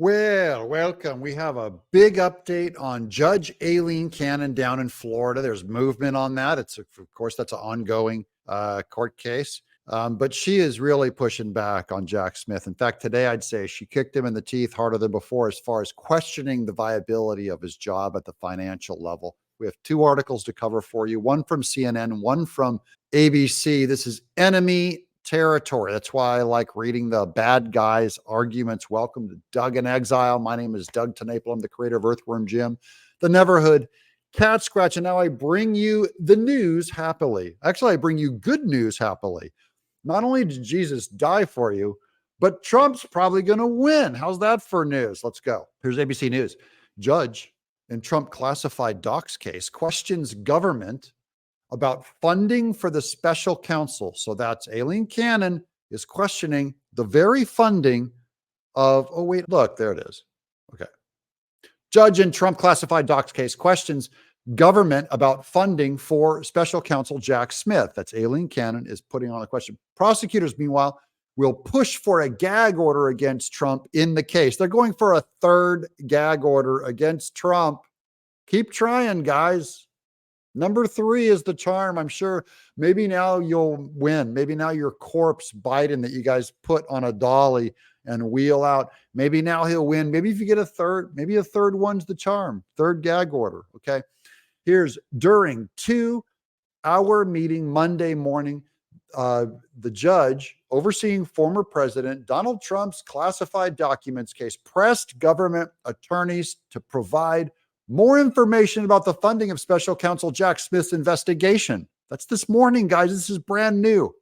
Well, welcome. We have a big update on Judge Aileen Cannon down in Florida. There's movement on that. Of course, that's an ongoing court case. But she is really pushing back on Jack Smith. In fact, today I'd say she kicked him in the teeth harder than before as far as questioning the viability of his job at the financial level. We have two articles to cover for you, one from CNN, one from ABC. This is enemy territory. That's why I like reading the bad guys' arguments. Welcome to Doug in Exile. My name is Doug Tenaple. I'm the creator of Earthworm Jim, the Neverhood Cat Scratch. And now I bring you the news happily. Actually, I bring you good news happily. Not only did Jesus die for you, but Trump's probably going to win. How's that for news? Let's go. Here's ABC News. Judge in Trump classified docs case questions government about funding for the special counsel. So that's Aileen Cannon is questioning the very funding of, oh, wait, look, there it is. Okay. Judge in Trump classified docs case questions government about funding for special counsel Jack Smith. That's Aileen Cannon is putting on a question. Prosecutors, meanwhile, will push for a gag order against Trump in the case. They're going for a third gag order against Trump. Keep trying, guys. Number 3 is the charm. I'm sure maybe now you'll win. Maybe now your corpse Biden that you guys put on a dolly and wheel out. Maybe now he'll win. Maybe if you get a third, maybe a third one's the charm. Third gag order. Okay. Here's during 2-hour meeting Monday morning, the judge overseeing former President Donald Trump's classified documents case pressed government attorneys to provide more information about the funding of special counsel Jack Smith's investigation. That's this morning, guys. This is brand new.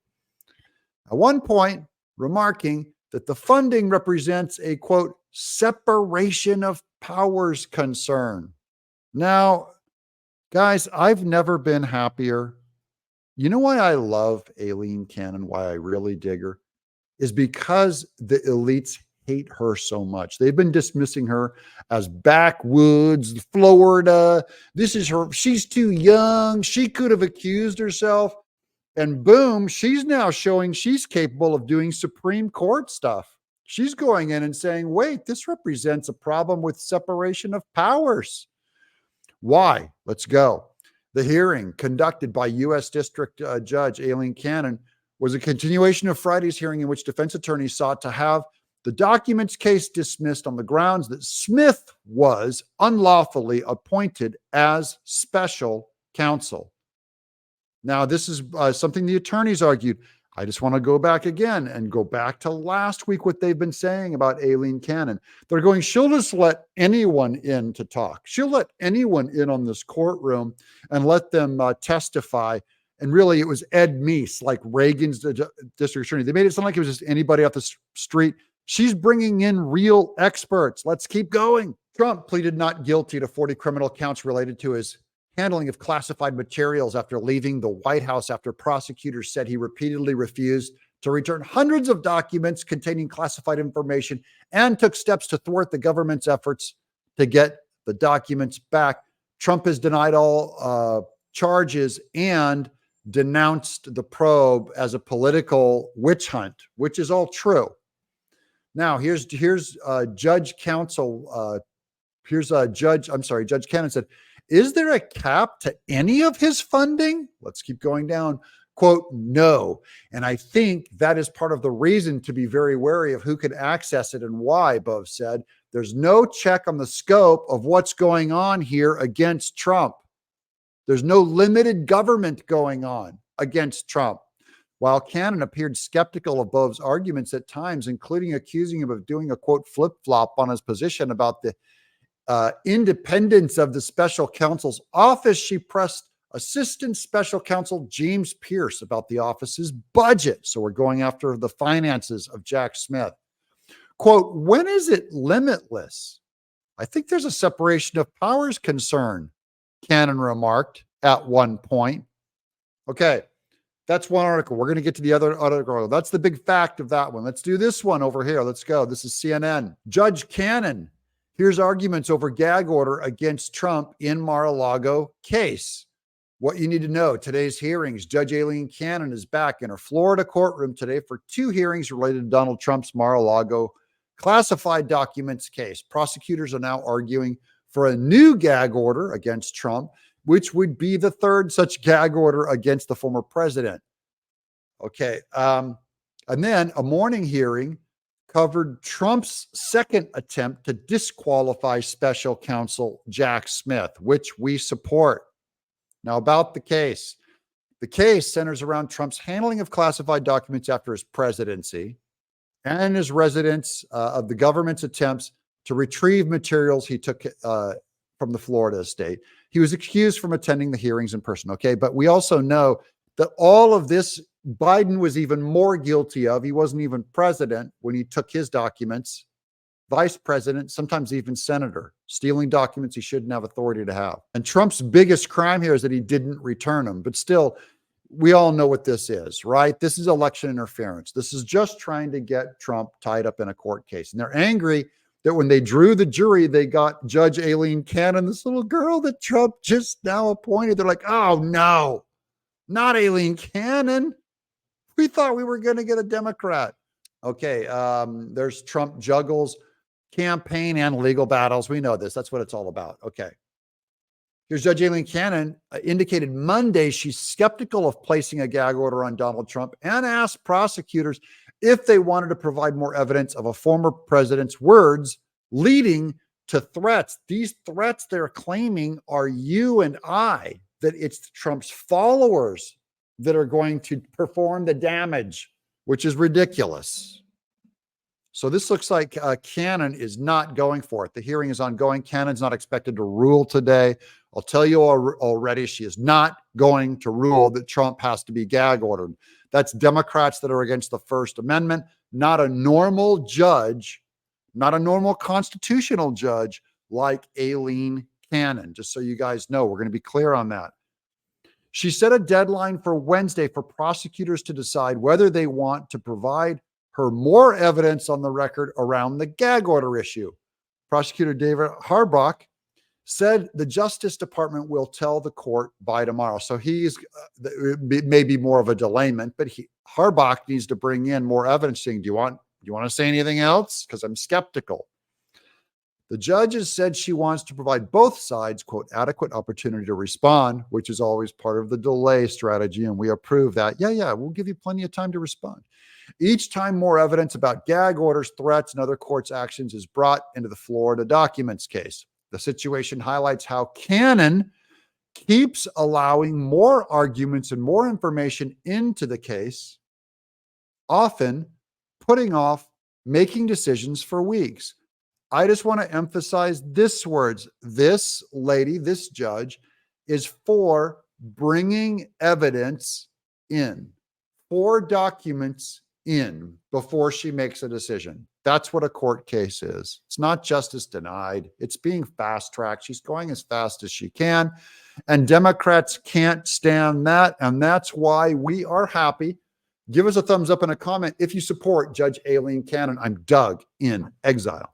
At one point, remarking that the funding represents a, quote, separation of powers concern. Now, guys, I've never been happier. You know why I love Aileen Cannon, why I really dig her, is because the elites hate her so much. They've been dismissing her as backwoods, Florida. This is her. She's too young. She could have accused herself. And boom, she's now showing she's capable of doing Supreme Court stuff. She's going in and saying, wait, this represents a problem with separation of powers. Why? Let's go. The hearing conducted by U.S. District Judge Aileen Cannon was a continuation of Friday's hearing in which defense attorneys sought to have the documents case dismissed on the grounds that Smith was unlawfully appointed as special counsel. Now, this is something the attorneys argued. I just want to go back again and go back to last week, what they've been saying about Aileen Cannon. They're going, she'll just let anyone in to talk. She'll let anyone in on this courtroom and let them testify. And really, it was Ed Meese, like Reagan's district attorney. They made it sound like it was just anybody off the street. She's bringing in real experts. Let's keep going. Trump pleaded not guilty to 40 criminal counts related to his handling of classified materials after leaving the White House after prosecutors said he repeatedly refused to return hundreds of documents containing classified information and took steps to thwart the government's efforts to get the documents back. Trump has denied all charges and denounced the probe as a political witch hunt, which is all true. Now, here's Judge Counsel. Judge Cannon said, is there a cap to any of his funding? Let's keep going down. Quote, no. And I think that is part of the reason to be very wary of who can access it and why, Bove said. There's no check on the scope of what's going on here against Trump. There's no limited government going on against Trump. While Cannon appeared skeptical of Bove's arguments at times, including accusing him of doing a, quote, flip-flop on his position about the independence of the special counsel's office, she pressed Assistant Special Counsel James Pierce about the office's budget. So we're going after the finances of Jack Smith. Quote, when is it limitless? I think there's a separation of powers concern, Cannon remarked at one point. Okay. That's one article. We're going to get to the other article. That's the big fact of that one. Let's do this one over here. Let's go. This is CNN. Judge Cannon hears arguments over gag order against Trump in Mar-a-Lago case. What you need to know, today's hearings, Judge Aileen Cannon is back in her Florida courtroom today for 2 hearings related to Donald Trump's Mar-a-Lago classified documents case. Prosecutors are now arguing for a new gag order against Trump, which would be the third such gag order against the former president. Okay. And then a morning hearing covered Trump's second attempt to disqualify Special Counsel Jack Smith, which we support. Now, about the case. The case centers around Trump's handling of classified documents after his presidency and his residence of the government's attempts to retrieve materials he took from the Florida estate. He was excused from attending the hearings in person. Okay. But we also know that all of this Biden was even more guilty of. He wasn't even president when he took his documents, vice president, sometimes even senator, stealing documents he shouldn't have authority to have. And Trump's biggest crime here is that he didn't return them. But still, we all know what this is, right? This is election interference. This is just trying to get Trump tied up in a court case. And they're angry that when they drew the jury, they got Judge Aileen Cannon, this little girl that Trump just now appointed. They're like, oh no, not Aileen Cannon. We thought we were going to get a Democrat. Okay. There's Trump juggles campaign and legal battles. We know this. That's what it's all about. Okay. Here's Judge Aileen Cannon indicated Monday she's skeptical of placing a gag order on Donald Trump and asked prosecutors if they wanted to provide more evidence of a former president's words leading to threats. These threats they're claiming are you and I, that it's Trump's followers that are going to perform the damage, which is ridiculous. So this looks like Cannon is not going for it. The hearing is ongoing. Cannon's not expected to rule today. I'll tell you already, she is not going to rule that Trump has to be gag ordered. That's Democrats that are against the First Amendment, not a normal judge, not a normal constitutional judge like Aileen Cannon. Just so you guys know, we're going to be clear on that. She set a deadline for Wednesday for prosecutors to decide whether they want to provide her more evidence on the record around the gag order issue. Prosecutor David Harbach said the Justice Department will tell the court by tomorrow. So he's maybe more of a delayment, but Harbach needs to bring in more evidence saying, do you want to say anything else? Because I'm skeptical. The judge has said she wants to provide both sides, quote, adequate opportunity to respond, which is always part of the delay strategy. And we approve that. Yeah, we'll give you plenty of time to respond. Each time more evidence about gag orders, threats, and other courts' actions is brought into the Florida documents case. The situation highlights how Cannon keeps allowing more arguments and more information into the case, often putting off making decisions for weeks. I just want to emphasize this words. This lady, this judge, is for bringing evidence in, for documents in before she makes a decision. That's what a court case is. It's not justice denied. It's being fast-tracked. She's going as fast as she can. And Democrats can't stand that. And that's why we are happy. Give us a thumbs up and a comment if you support Judge Aileen Cannon. I'm Doug in Exile.